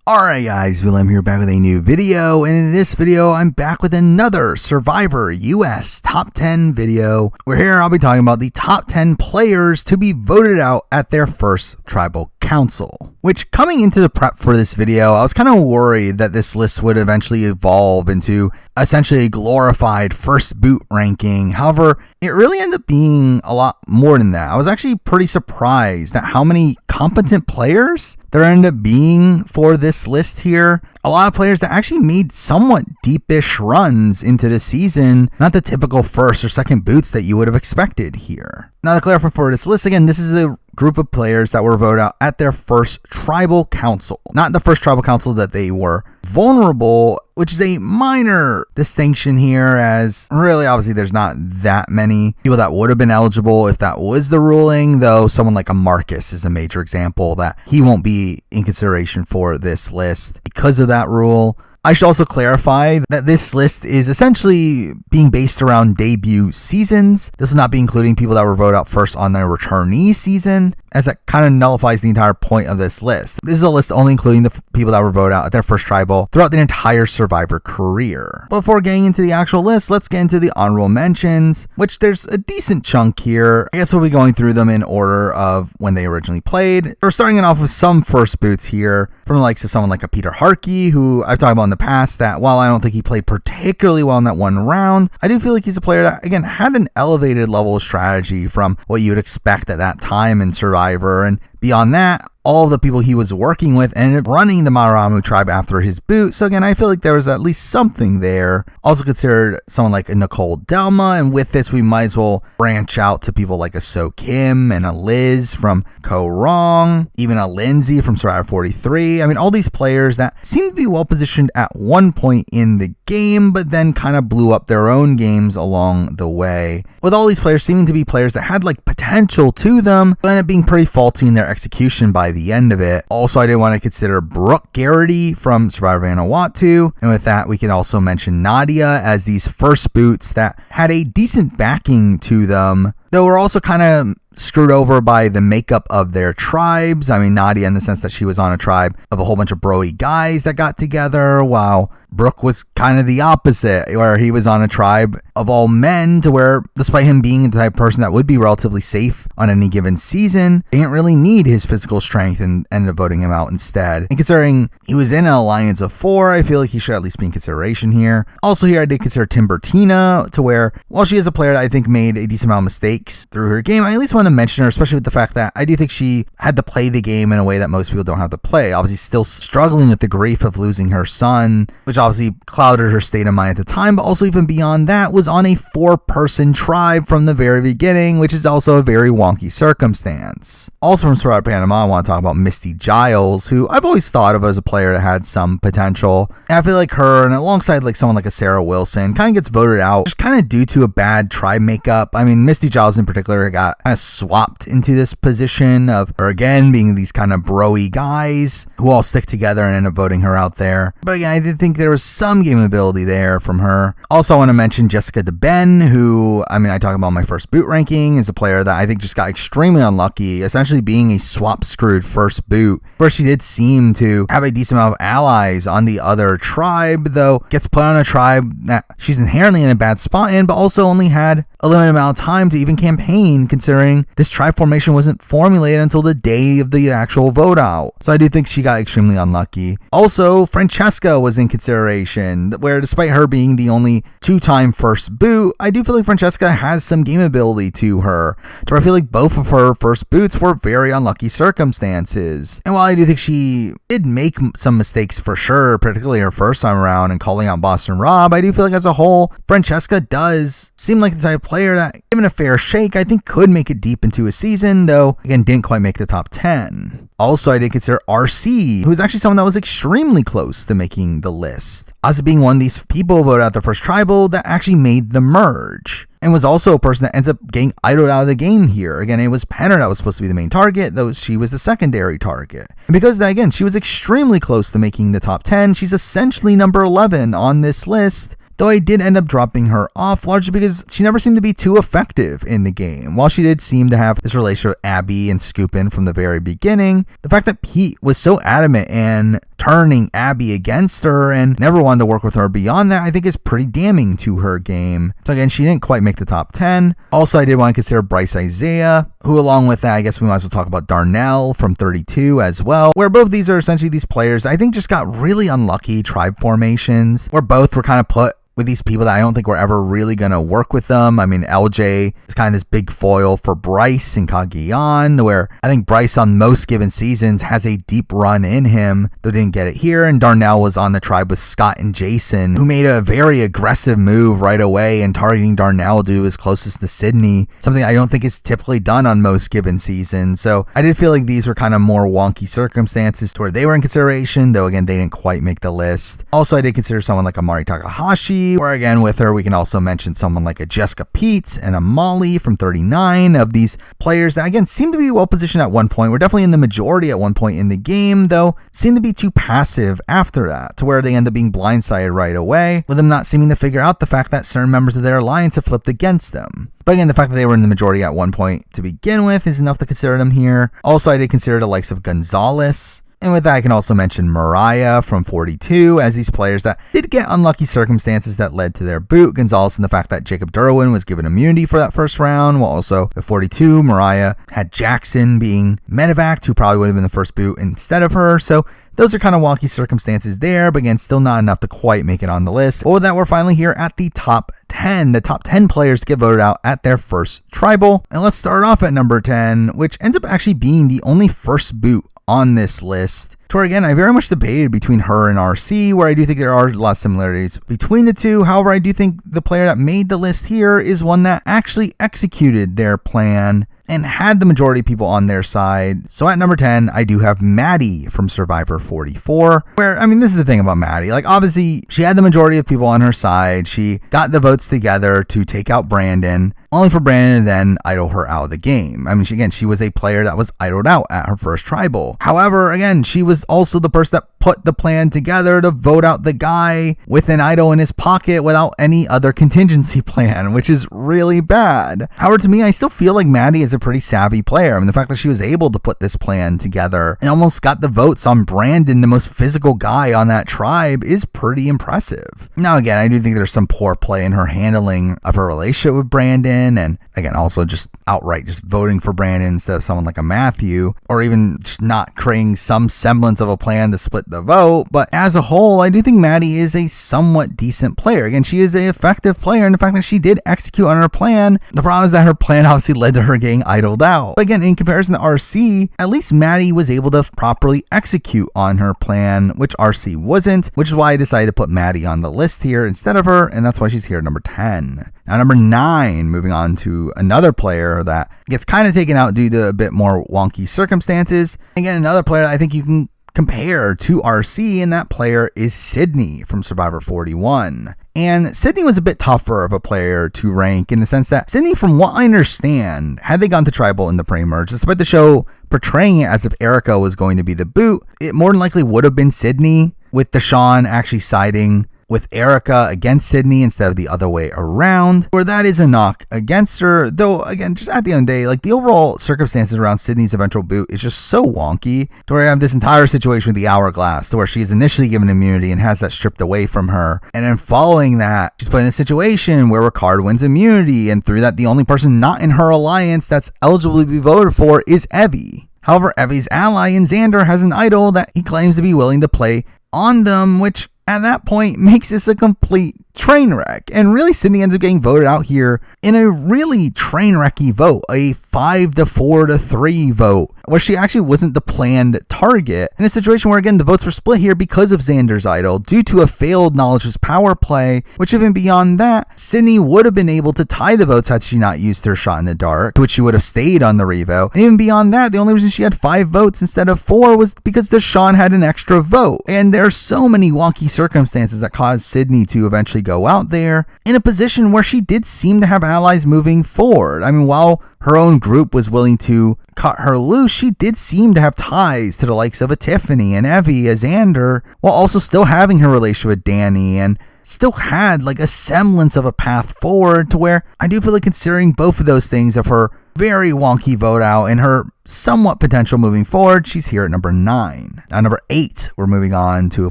Alright guys, Willem here back with a new video, and in this video I'm back with another Survivor US Top 10 video, where here I'll be talking about the top 10 players to be voted out at their first tribal council. Which, coming into the prep for this video, I was kind of worried that this list would eventually evolve into essentially a glorified first boot ranking. However, it really ended up being a lot more than that. I was actually pretty surprised at how many competent players there ended up being for this list here. A lot of players that actually made somewhat deepish runs into the season, not the typical first or second boots that you would have expected here. Now, to clarify for this list, again, this is the group of players that were voted out at their first tribal council. Not the first tribal council that they were vulnerable, which is a minor distinction here, as really obviously there's not that many people that would have been eligible if that was the ruling, though someone like a Marcus is a major example that he won't be in consideration for this list because of that rule. I should also clarify that this list is essentially being based around debut seasons. This will not be including people that were voted out first on their returnee season, as that kind of nullifies the entire point of this list. This is a list only including the people that were voted out at their first tribal throughout their entire Survivor career. Before getting into the actual list, let's get into the honorable mentions, which there's a decent chunk here. I guess we'll be going through them in order of when they originally played. We're starting it off with some first boots here from the likes of someone like a Peter Harkey, who I've talked about in the past that while I don't think he played particularly well in that one round, I do feel like he's a player that, again, had an elevated level of strategy from what you would expect at that time in Survivor. And beyond that, all of the people he was working with ended up running the MAIORANO tribe after his boot. So again, I feel like there was at least something there. Also considered someone like a Nicole Delma, and with this we might as well branch out to people like a So Kim and a Liz from Ko Wrong, even a Lindsay from Survivor 43. I mean, all these players that seem to be well positioned at one point in the game, but then kind of blew up their own games along the way. With all these players seeming to be players that had like potential to them, but ended up being pretty faulty in their execution by the end of it. Also, I did want to consider Brooke Garrity from Survivor Vanuatu, and with that we can also mention Nadia as these first boots that had a decent backing to them, though we're also kind of screwed over by the makeup of their tribes. I mean, Nadia in the sense that she was on a tribe of a whole bunch of broy guys that got together, while Brooke was kind of the opposite, where he was on a tribe of all men, to where despite him being the type of person that would be relatively safe on any given season, they didn't really need his physical strength and ended up voting him out instead. And considering he was in an alliance of 4, I feel like he should at least be in consideration here. Also here I did consider Timbertina, to where while she is a player that I think made a decent amount of mistakes through her game, I at least want to mention her, especially with the fact that I do think she had to play the game in a way that most people don't have to play. Obviously still struggling with the grief of losing her son, which obviously clouded her state of mind at the time, but also even beyond that was on a 4-person tribe from the very beginning, which is also a very wonky circumstance. Also from Survivor Panama, I want to talk about Misty Giles, who I've always thought of as a player that had some potential. And I feel like her, and alongside like someone like a Sarah Wilson, kind of gets voted out just kind of due to a bad tribe makeup. I mean, Misty Giles in particular got kind of swapped into this position of her again being these kind of bro-y guys who all stick together and end up voting her out there. But again, I did think there was some game ability there from her. Also, I want to mention Jessica DeBen, who, I mean, I talk about my first boot ranking, is a player that I think just got extremely unlucky, essentially being a swap screwed first boot, where she did seem to have a decent amount of allies on the other tribe, though gets put on a tribe that she's inherently in a bad spot in, but also only had a limited amount of time to even campaign, considering this tribe formation wasn't formulated until the day of the actual vote out. So I do think she got extremely unlucky. Also, Francesca was in consideration, where despite her being the only 2-time first boot, I do feel like Francesca has some game ability to her, to where I feel like both of her first boots were very unlucky circumstances. And while I do think she did make some mistakes for sure, particularly her first time around and calling out Boston Rob, I do feel like as a whole, Francesca does seem like the type of player that, given a fair shake, I think could make it deep into a season, though again didn't quite make the top 10. Also, I did consider RC, who's actually someone that was extremely close to making the list, as being one of these people voted out the first tribal that actually made the merge, and was also a person that ends up getting idled out of the game here. Again, it was Penner that was supposed to be the main target, though she was the secondary target. And because of that, again, she was extremely close to making the top 10. She's essentially number 11 on this list, though I did end up dropping her off largely because she never seemed to be too effective in the game. While she did seem to have this relationship with Abby and Scoopin from the very beginning, the fact that Pete was so adamant and turning Abby against her and never wanted to work with her beyond that, I think is pretty damning to her game. So again, she didn't quite make the top 10. Also, I did want to consider Bryce Isaiah, who along with that, I guess we might as well talk about Darnell from 32 as well, where both these are essentially these players I think just got really unlucky tribe formations, where both were kind of put with these people that I don't think were ever really going to work with them. I mean, LJ is kind of this big foil for Bryce and Cagayan, where I think Bryce on most given seasons has a deep run in him, though didn't get it here. And Darnell was on the tribe with Scott and Jason, who made a very aggressive move right away and targeting Darnell to his closest to Sydney, something I don't think is typically done on most given seasons. So I did feel like these were kind of more wonky circumstances to where they were in consideration, though again, they didn't quite make the list. Also, I did consider someone like Amari Takahashi, or again with her we can also mention someone like a Jessica Peets and a Molly from 39, of these players that again seem to be well positioned at one point, were definitely in the majority at one point in the game, though seem to be too passive after that, to where they end up being blindsided right away, with them not seeming to figure out the fact that certain members of their alliance have flipped against them. But again, the fact that they were in the majority at one point to begin with is enough to consider them here. Also, I did consider the likes of Gonzalez. And with that, I can also mention Mariah from 42 as these players that did get unlucky circumstances that led to their boot. Gonzalez and the fact that Jacob Derwin was given immunity for that first round, while also at 42, Mariah had Jackson being medevaced, who probably would have been the first boot instead of her. So those are kind of wonky circumstances there, but again, still not enough to quite make it on the list. But with that, we're finally here at the top 10, the top 10 players to get voted out at their first tribal. And let's start off at number 10, which ends up actually being the only first boot on this list, to where again I very much debated between her and RC, where I do think there are a lot of similarities between the two. However, I do think the player that made the list here is one that actually executed their plan and had the majority of people on their side. So at number 10, I do have Maddie from Survivor 44, where, I mean, this is the thing about Maddie. Like, obviously, she had the majority of people on her side. She got the votes together to take out Brandon, only for Brandon to then idle her out of the game. I mean, she was a player that was idled out at her first tribal. However, again, she was also the person that put the plan together to vote out the guy with an idol in his pocket without any other contingency plan, which is really bad. However, to me, I still feel like Maddie is a pretty savvy player. I mean, the fact that she was able to put this plan together and almost got the votes on Brandon, the most physical guy on that tribe, is pretty impressive. Now, again, I do think there's some poor play in her handling of her relationship with Brandon, and again, also just outright just voting for Brandon instead of someone like a Matthew, or even just not creating some semblance of a plan to split the vote. But as a whole, I do think Maddie is a somewhat decent player. Again, she is an effective player, and the fact that she did execute on her plan, the problem is that her plan obviously led to her getting idled out. But again, in comparison to RC, at least Maddie was able to properly execute on her plan, which RC wasn't, which is why I decided to put Maddie on the list here instead of her, and that's why she's here at number 10. Now, number 9, moving on to another player that gets kind of taken out due to a bit more wonky circumstances. Again, another player that I think you can compare to RC, and that player is Sydney from Survivor 41. And Sydney was a bit tougher of a player to rank in the sense that Sydney, from what I understand, had they gone to Tribal in the pre-merge, despite the show portraying it as if Erica was going to be the boot, it more than likely would have been Sydney, with Deshawn actually siding with Erica against Sydney instead of the other way around, where that is a knock against her. Though, again, just at the end of the day, like, the overall circumstances around Sydney's eventual boot is just so wonky, to where I have this entire situation with the Hourglass, to where she is initially given immunity and has that stripped away from her, and then following that, she's put in a situation where Ricard wins immunity, and through that, the only person not in her alliance that's eligible to be voted for is Evie. However, Evie's ally in Xander has an idol that he claims to be willing to play on them, which at that point makes this a complete train wreck. And really, Sydney ends up getting voted out here in a really train wrecky vote, a 5-4-3 vote, where she actually wasn't the planned target, in a situation where, again, the votes were split here because of Xander's idol due to a failed knowledge's power play, which even beyond that, Sydney would have been able to tie the votes had she not used her shot in the dark, to which she would have stayed on the revo. And even beyond that, the only reason she had 5 votes instead of 4 was because Deshawn had an extra vote. And there are so many wonky circumstances that caused Sydney to eventually go out there in a position where she did seem to have allies moving forward. I mean, while her own group was willing to cut her loose, she did seem to have ties to the likes of a Tiffany and Evie as Xander, while also still having her relationship with Danny and still had like a semblance of a path forward, to where I do feel like, considering both of those things of her very wonky vote out and her somewhat potential moving forward, she's here at number 9. Now, number 8, we're moving on to a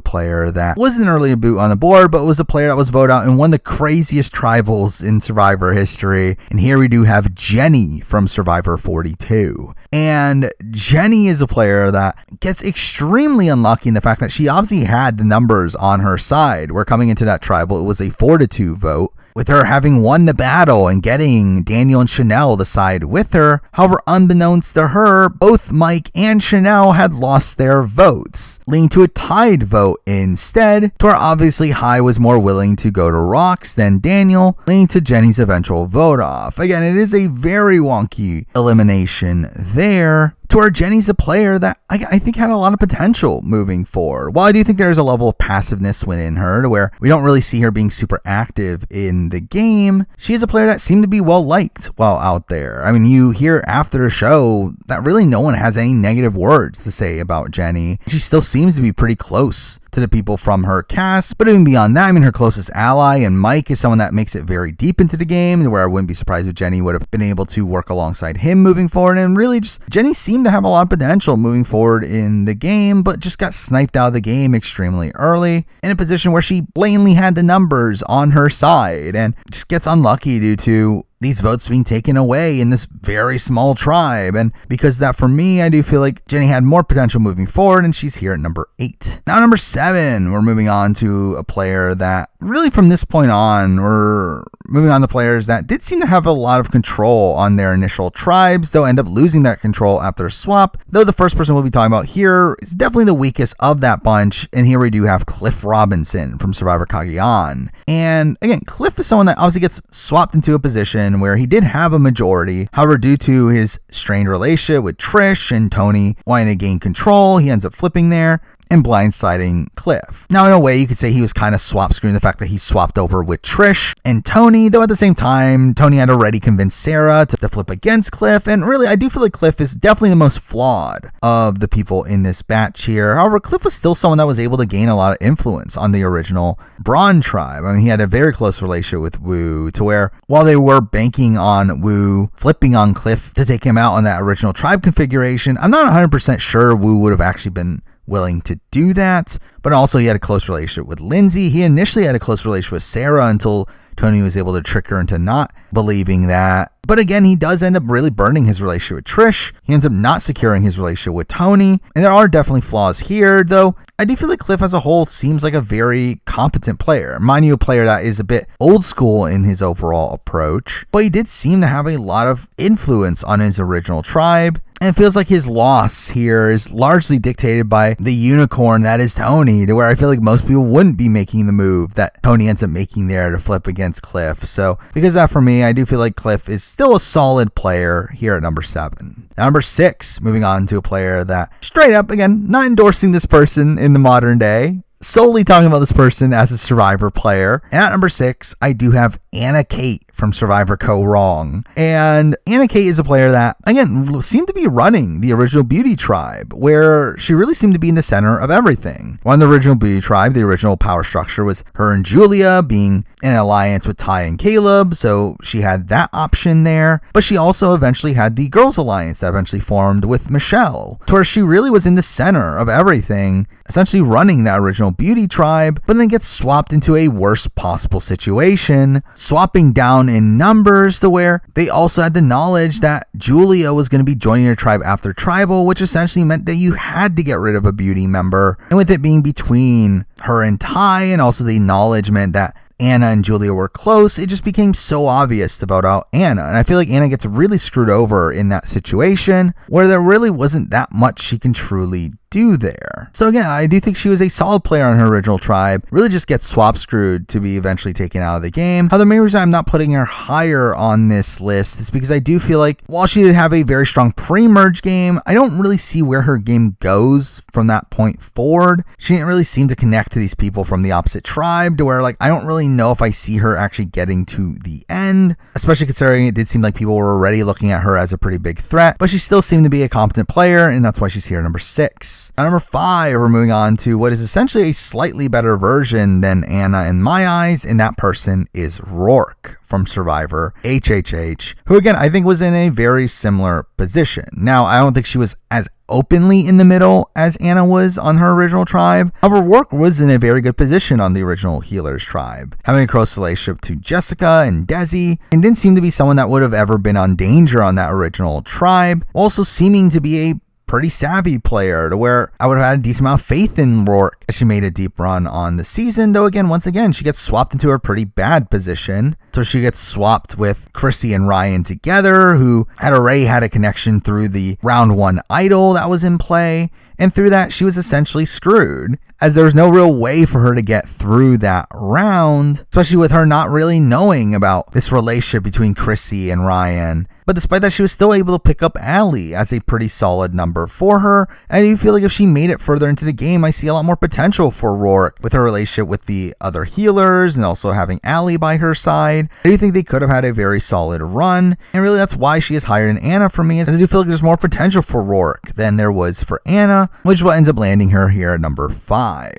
player that was an early boot on the board, but was a player that was voted out in one of the craziest tribals in Survivor history. And here we do have Jenny from Survivor 42. And Jenny is a player that gets extremely unlucky in the fact that she obviously had the numbers on her side, where coming into that tribal, it was a 4-2 vote, with her having won the battle and getting Daniel and Chanel to side with her. However, unbeknownst to her, both Mike and Chanel had lost their votes, leading to a tied vote instead, to where obviously Hai was more willing to go to rocks than Daniel, leading to Jenny's eventual vote off. Again, it is a very wonky elimination there, to where Jenny's a player that I think had a lot of potential moving forward. While I do think there's a level of passiveness within her, to where we don't really see her being super active in the game, she is a player that seemed to be well liked while out there. I mean, you hear after the show that really no one has any negative words to say about Jenny. She still seems to be pretty close to the people from her cast, but even beyond that, I mean, her closest ally and Mike is someone that makes it very deep into the game, where I wouldn't be surprised if Jenny would have been able to work alongside him moving forward. And really, just Jenny seemed to have a lot of potential moving forward in the game, but just got sniped out of the game extremely early, in a position where she blatantly had the numbers on her side, and just gets unlucky due to these votes being taken away in this very small tribe. And because of that, for me, I do feel like Jenny had more potential moving forward, and she's here at number 8. Now, number 7, we're moving on to a player that really from this point on, we're moving on to players that did seem to have a lot of control on their initial tribes, though end up losing that control after a swap. Though the first person we'll be talking about here is definitely the weakest of that bunch, and here we do have Cliff Robinson from Survivor Cagayan. And again, Cliff is someone that obviously gets swapped into a position where he did have a majority. However, due to his strained relationship with Trish and Tony wanting to gain control, he ends up flipping there and blindsiding Cliff. Now, in a way, you could say he was kind of swap screwing the fact that he swapped over with Trish and Tony, though at the same time, Tony had already convinced Sarah to flip against Cliff, and really, I do feel like Cliff is definitely the most flawed of the people in this batch here. However, Cliff was still someone that was able to gain a lot of influence on the original Braun tribe. I mean, he had a very close relationship with Wu, to where while they were banking on Wu flipping on Cliff to take him out on that original tribe configuration, I'm not 100% sure Wu would have actually been willing to do that. But also, he had a close relationship with Lindsay. He initially had a close relationship with Sarah until Tony was able to trick her into not believing that. But again, he does end up really burning his relationship with Trish. He ends up not securing his relationship with Tony. And there are definitely flaws here, though I do feel like Cliff as a whole seems like a very competent player. Mind you, a player that is a bit old school in his overall approach, but he did seem to have a lot of influence on his original tribe. And it feels like his loss here is largely dictated by the unicorn that is Tony, to where I feel like most people wouldn't be making the move that Tony ends up making there to flip against Cliff. So because of that, for me, I do feel like Cliff is still a solid player here at number 7. Now, number 6, moving on to a player that straight up, again, not endorsing this person in the modern day, solely talking about this person as a Survivor player. And at number 6, I do have Anna Kate from Survivor Co. Wrong. And Anna Kate is a player that, again, seemed to be running the original Beauty Tribe, where she really seemed to be in the center of everything. On the original Beauty Tribe, the original power structure was her and Julia being in an alliance with Ty and Caleb, so she had that option there. But she also eventually had the Girls Alliance that eventually formed with Michelle, to where she really was in the center of everything, essentially running that original Beauty Tribe, but then gets swapped into a worst possible situation, swapping down in numbers to where they also had the knowledge that Julia was going to be joining her tribe after Tribal, which essentially meant that you had to get rid of a Beauty member. And with it being between her and Ty, and also the acknowledgement that Anna and Julia were close, it just became so obvious to vote out Anna. And I feel like Anna gets really screwed over in that situation, where there really wasn't that much she can truly do there. So again, I do think she was a solid player on her original tribe, really just gets swap screwed to be eventually taken out of the game. How the main reason I'm not putting her higher on this list is because I do feel like while she did have a very strong pre-merge game, I don't really see where her game goes from that point forward. She didn't really seem to connect to these people from the opposite tribe, to where like I don't really know if I see her actually getting to the end, especially considering it did seem like people were already looking at her as a pretty big threat. But she still seemed to be a competent player, and that's why she's here at number 6. US. At number 5, we're moving on to what is essentially a slightly better version than Anna in my eyes, and that person is ROARK from Survivor, HHH, who again I think was in a very similar position. Now, I don't think she was as openly in the middle as Anna was on her original tribe. However, ROARK was in a very good position on the original Healers tribe, having a close relationship to Jessica and Desi, and didn't seem to be someone that would have ever been on danger on that original tribe, also seeming to be a pretty savvy player to where I would have had a decent amount of faith in ROARK as she made a deep run on the season, though again, once again, she gets swapped into a pretty bad position. So she gets swapped with Chrissy and Ryan together, who had already had a connection through the round 1 idol that was in play. And through that, she was essentially screwed, as there was no real way for her to get through that round, especially with her not really knowing about this relationship between Chrissy and Ryan. But despite that, she was still able to pick up Allie as a pretty solid number for her. And I do feel like if she made it further into the game, I see a lot more potential for ROARK with her relationship with the other healers and also having Allie by her side. I do think they could have had a very solid run. And really, that's why she is higher than Anna for me, as I do feel like there's more potential for ROARK than there was for Anna, which is what ends up landing her here at number 5.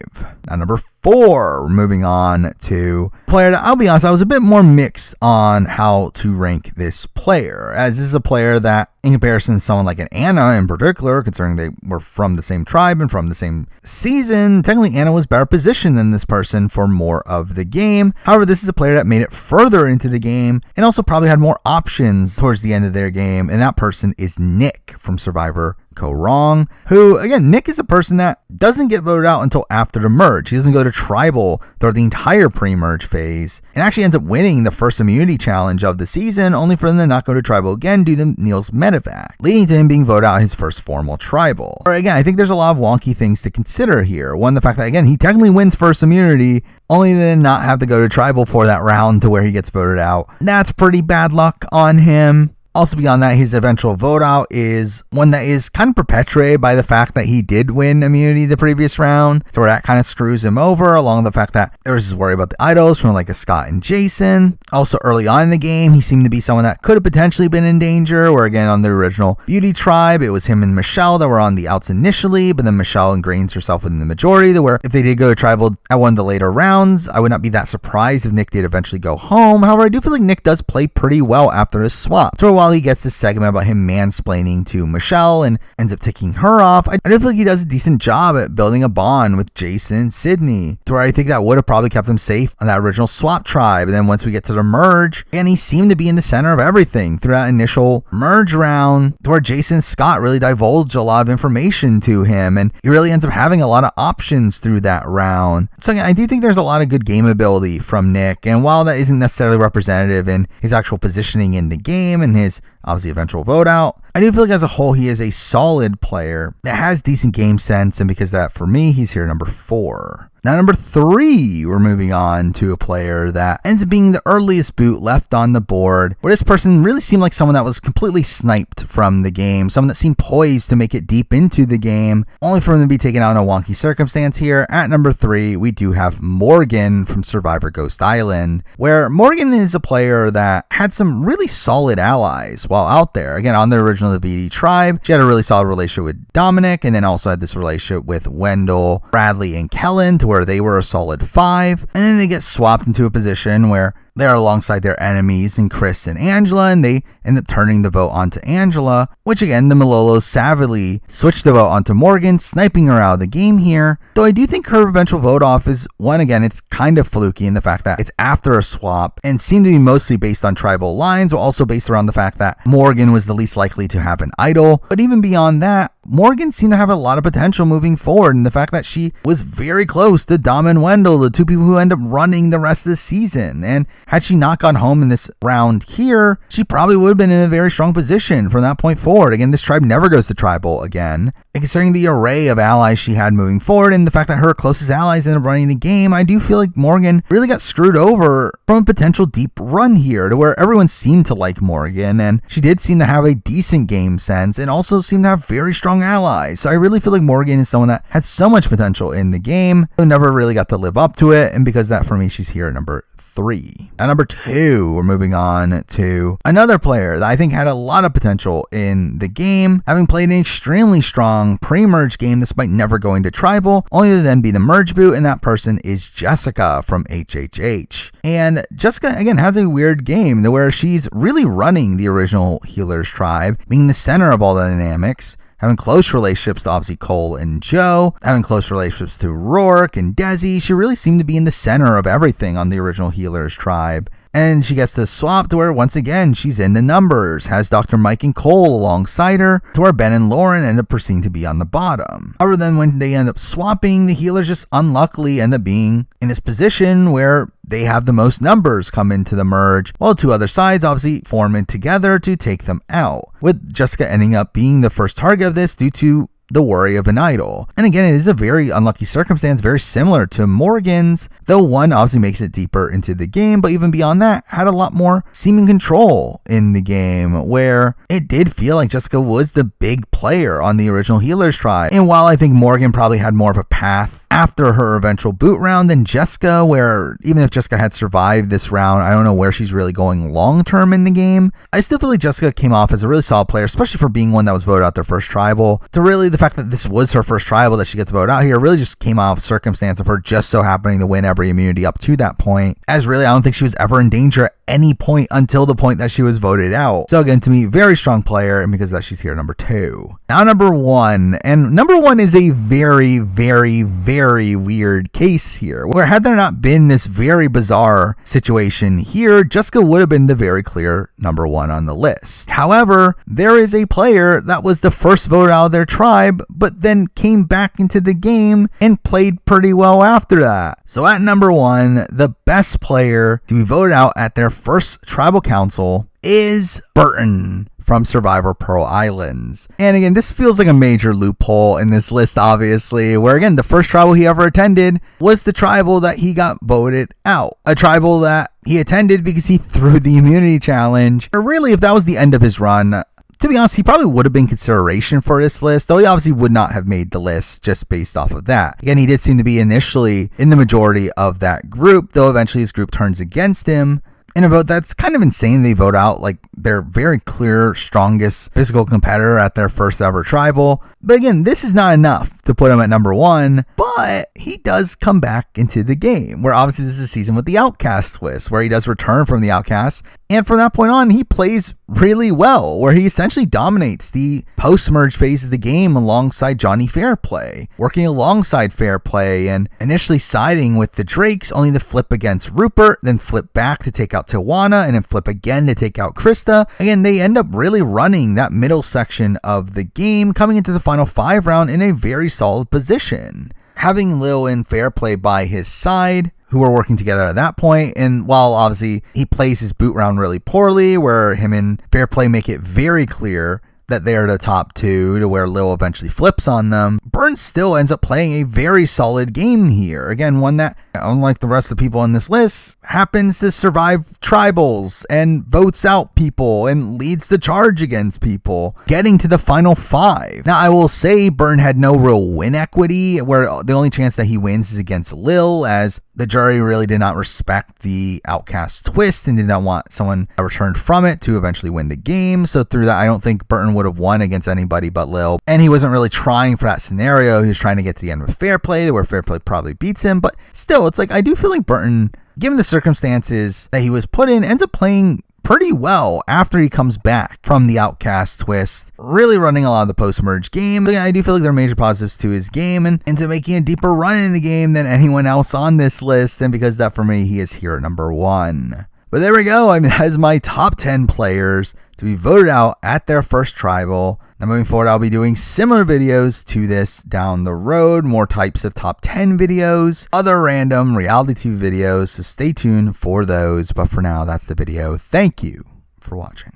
Now, number 4, we're moving on to a player that, I'll be honest, I was a bit more mixed on how to rank this player, as this is a player that, in comparison to someone like an Anna in particular, considering they were from the same tribe and from the same season, technically Anna was better positioned than this person for more of the game. However, this is a player that made it further into the game and also probably had more options towards the end of their game, and that person is Nick from Survivor Wrong, who, again, Nick is a person that doesn't get voted out until after the merge. He doesn't go to tribal throughout the entire pre-merge phase, and actually ends up winning the first immunity challenge of the season, only for them to not go to tribal again due to Neil's medevac, leading to him being voted out his first formal tribal. Or again, I think there's a lot of wonky things to consider here. One, the fact that, again, he technically wins first immunity, only to not have to go to tribal for that round to where he gets voted out. That's pretty bad luck on him. Also, beyond that, his eventual vote out is one that is kind of perpetuated by the fact that he did win immunity the previous round, so that kind of screws him over, along with the fact that there was this worry about the idols from like a Scott and Jason. Also, early on in the game, he seemed to be someone that could have potentially been in danger, where again, on the original Beauty Tribe, it was him and Michelle that were on the outs initially, but then Michelle ingrains herself within the majority, to where if they did go to tribal at one of the later rounds, I would not be that surprised if Nick did eventually go home. However, I do feel like Nick does play pretty well after his swap. So while he gets this segment about him mansplaining to Michelle and ends up taking her off, I do feel like he does a decent job at building a bond with Jason and Sydney, to where I think that would have probably kept him safe on that original swap tribe. And then once we get to the merge, and he seemed to be in the center of everything through that initial merge round, to where Jason and Scott really divulge a lot of information to him, and he really ends up having a lot of options through that round. So again, I do think there's a lot of good game ability from Nick, and while that isn't necessarily representative in his actual positioning in the game and his obviously eventual vote out, I do feel like as a whole he is a solid player that has decent game sense, and because of that, for me, he's here number 4. Now, number 3, we're moving on to a player that ends up being the earliest boot left on the board, where this person really seemed like someone that was completely sniped from the game, someone that seemed poised to make it deep into the game, only for him to be taken out in a wonky circumstance here. At number 3, we do have Morgan from Survivor Ghost Island, where Morgan is a player that had some really solid allies while out there. Again, on the original VD tribe, she had a really solid relationship with Dominic, and then also had this relationship with Wendell, Bradley, and Kellen, to where they were a solid 5, and then they get swapped into a position where they're alongside their enemies in Chris and Angela, and they end up turning the vote onto Angela, which again, the Malolos savagely switched the vote onto Morgan, sniping her out of the game here. Though I do think her eventual vote off is, one, again, it's kind of fluky in the fact that it's after a swap and seemed to be mostly based on tribal lines, but also based around the fact that Morgan was the least likely to have an idol. But even beyond that, Morgan seemed to have a lot of potential moving forward, and the fact that she was very close to Dom and Wendell, the two people who end up running the rest of the season. And had she not gone home in this round here, she probably would have been in a very strong position from that point forward. Again, this tribe never goes to tribal again. And considering the array of allies she had moving forward and the fact that her closest allies ended up running the game, I do feel like Morgan really got screwed over from a potential deep run here, to where everyone seemed to like Morgan, and she did seem to have a decent game sense and also seemed to have very strong strong allies. So I really feel like Morgan is someone that had so much potential in the game, who never really got to live up to it. And because of that, for me, she's here at number 3. At number 2, we're moving on to another player that I think had a lot of potential in the game, having played an extremely strong pre-merge game despite never going to tribal, only to then be the merge boot, and that person is Jessica from HHH. And Jessica, again, has a weird game where she's really running the original Healers tribe, being the center of all the dynamics, having close relationships to obviously Cole and Joe, having close relationships to ROARK and Desi. She really seemed to be in the center of everything on the original Healers tribe. And she gets to swap to where, once again, she's in the numbers, has Dr. Mike and Cole alongside her, to where Ben and Lauren end up proceeding to be on the bottom. However, then when they end up swapping, the healers just unluckily end up being in this position where they have the most numbers come into the merge, while 2 other sides obviously form in together to take them out, with Jessica ending up being the first target of this due to the worry of an idol. And again, it is a very unlucky circumstance, very similar to Morgan's, though one obviously makes it deeper into the game, but even beyond that, had a lot more seeming control in the game, where it did feel like Jessica was the big player on the original Healers tribe. And while I think Morgan probably had more of a path after her eventual boot round than Jessica, where even if Jessica had survived this round, I don't know where she's really going long term in the game, I still feel like Jessica came off as a really solid player, especially for being one that was voted out their first tribal. To really, the fact that this was her first tribal that she gets voted out here really just came out of circumstance of her just so happening to win every immunity up to that point, as really I don't think she was ever in danger at any point until the point that she was voted out. So again, to me, very strong player, and because of that, she's here at number 2. Now number 1, and number 1 is a very, very, very weird case here, where had there not been this very bizarre situation here, Jessica would have been the very clear number 1 on the list. However, there is a player that was the first vote out of their tribe, but then came back into the game and played pretty well after that. So at number 1, the best player to be voted out at their first tribal council is Burton from Survivor Pearl Islands. And again, this feels like a major loophole in this list, obviously, where again, the first tribal he ever attended was the tribal that he got voted out. A tribal that he attended because he threw the immunity challenge. Or really, if that was the end of his run, to be honest, he probably would have been consideration for this list, though he obviously would not have made the list just based off of that. Again, he did seem to be initially in the majority of that group, though eventually his group turns against him. In a vote that's kind of insane, they vote out like their very clear, strongest physical competitor at their first ever tribal. But again, this is not enough to put him at number 1, but he does come back into the game, where obviously this is a season with the Outcast twist, where he does return from the Outcast. And from that point on, he plays really well, where he essentially dominates the post-merge phase of the game alongside Johnny Fairplay, working alongside Fairplay and initially siding with the Drakes, only to flip against Rupert, then flip back to take out Tawana, and then flip again to take out Krista. Again, they end up really running that middle section of the game, coming into the final 5 round in a very solid position, having Lil and Fairplay by his side, who were working together at that point. And while obviously he plays his boot round really poorly, where him and Fairplay make it very clear that they are the top 2, to where Lil eventually flips on them, Burn still ends up playing a very solid game here. Again, one that, unlike the rest of the people on this list, happens to survive tribals and votes out people and leads the charge against people, getting to the final 5. Now, I will say Burn had no real win equity, where the only chance that he wins is against Lil, as the jury really did not respect the Outcast twist and did not want someone returned from it to eventually win the game. So through that, I don't think Burton would have won against anybody but Lil. And he wasn't really trying for that scenario. He was trying to get to the end with Fairplay, where Fairplay probably beats him. But still, it's like, I do feel like Burton, given the circumstances that he was put in, ends up playing pretty well after he comes back from the Outcast twist, really running a lot of the post-merge game. But yeah, I do feel like there are major positives to his game and to making a deeper run in the game than anyone else on this list. And because of that, for me, he is here at number 1. But there we go. I mean, that is my top 10 players to be voted out at their first tribal. Now, moving forward, I'll be doing similar videos to this down the road, more types of top 10 videos, other random reality TV videos, so stay tuned for those. But for now, that's the video. Thank you for watching.